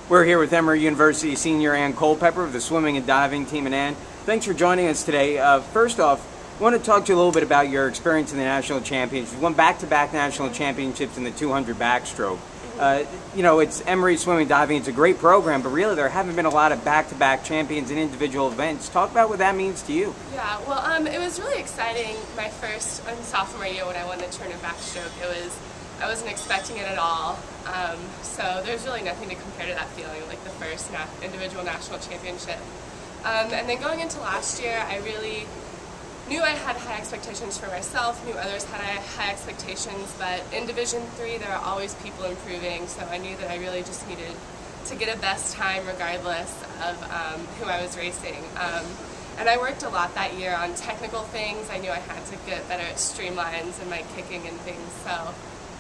We're here with Emory University senior Anne Culpepper of the swimming and diving team. And Anne, thanks for joining us today. First off, I want to talk to you a little bit about your experience in the national championships. You won back-to-back national championships in the 200 backstroke. It's Emory Swimming Diving. It's a great program, but really there haven't been a lot of back-to-back champions in individual events. Talk about what that means to you. Yeah, well, it was really exciting my first sophomore year when I won the 200 backstroke. I wasn't expecting it at all, so there's really nothing to compare to that feeling, like the first individual national championship. And then going into last year, I really knew I had high expectations for myself, knew others had high expectations, but in Division III there are always people improving, so I knew that I really just needed to get a best time regardless of who I was racing. And I worked a lot that year on technical things. I knew I had to get better at streamlines and my kicking and things, so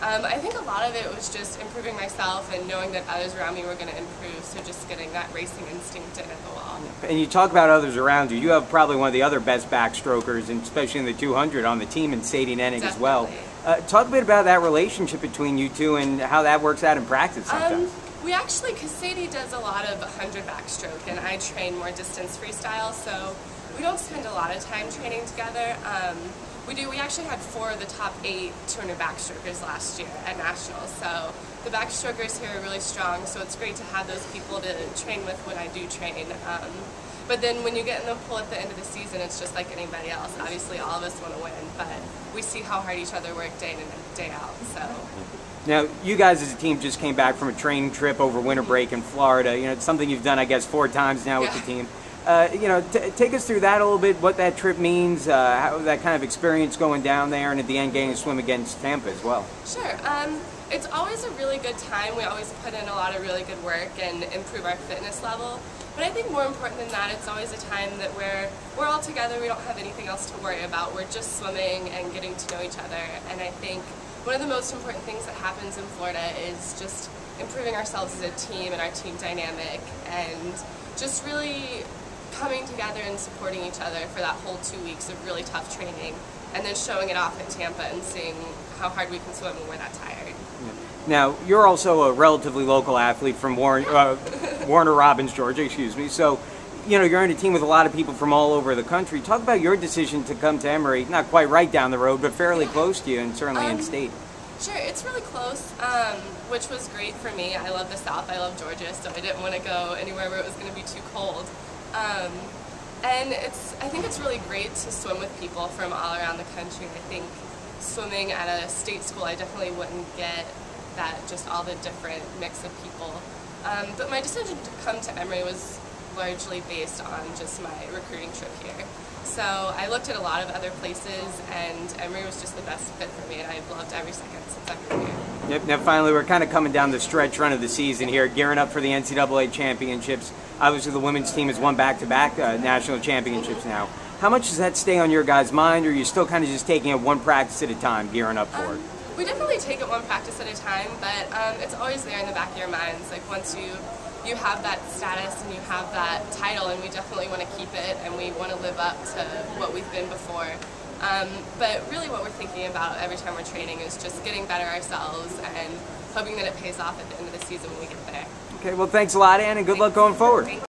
I think a lot of it was just improving myself and knowing that others around me were going to improve, so just getting that racing instinct in at the wall. And you talk about others around you. You have probably one of the other best backstrokers, and especially in the 200 on the team, in Sadie Nenning as well. Talk a bit about that relationship between you two and how that works out in practice sometimes. Because Sadie does a lot of 100 backstroke and I train more distance freestyle, so we don't spend a lot of time training together. We actually had 4 of the top 8 200 backstrokers last year at Nationals, so the backstrokers here are really strong, so it's great to have those people to train with when I do train. But then when you get in the pool at the end of the season, it's just like anybody else. Obviously all of us want to win, but we see how hard each other work day in and day out. So. Now, you guys as a team just came back from a training trip over winter break in Florida. It's something you've done, I guess, 4 times now with the team. Take us through that a little bit, what that trip means, how that kind of experience going down there, and at the end getting to swim against Tampa as well. Sure. It's always a really good time. We always put in a lot of really good work and improve our fitness level. But I think more important than that, it's always a time that we're all together. We don't have anything else to worry about. We're just swimming and getting to know each other. And I think one of the most important things that happens in Florida is just improving ourselves as a team and our team dynamic, and just really coming together and supporting each other for that whole 2 weeks of really tough training, and then showing it off at Tampa and seeing how hard we can swim when we're that tired. Now, you're also a relatively local athlete from Warner Robins, Georgia, excuse me. So, you're in a team with a lot of people from all over the country. Talk about your decision to come to Emory, not quite right down the road, but fairly close to you, and certainly in state. Sure, it's really close, which was great for me. I love the South, I love Georgia, so I didn't want to go anywhere where it was going to be too cold. And I think it's really great to swim with people from all around the country. I think swimming at a state school, I definitely wouldn't get that, just all the different mix of people. But my decision to come to Emory was largely based on just my recruiting trip here. So I looked at a lot of other places, and Emory was just the best fit for me, and I've loved every second since I've been here. Yep. Now finally, we're kind of coming down the stretch run of the season here, gearing up for the NCAA championships. Obviously, the women's team has won back-to-back national championships now. How much does that stay on your guys' mind, or are you still kind of just taking it one practice at a time, gearing up for it? We definitely take it one practice at a time, but it's always there in the back of your minds. Like once you have that status and you have that title, and we definitely want to keep it, and we want to live up to what we've been before. But really what we're thinking about every time we're training is just getting better ourselves and hoping that it pays off at the end of the season when we get there. Okay, well thanks a lot, Anne, and good luck going forward.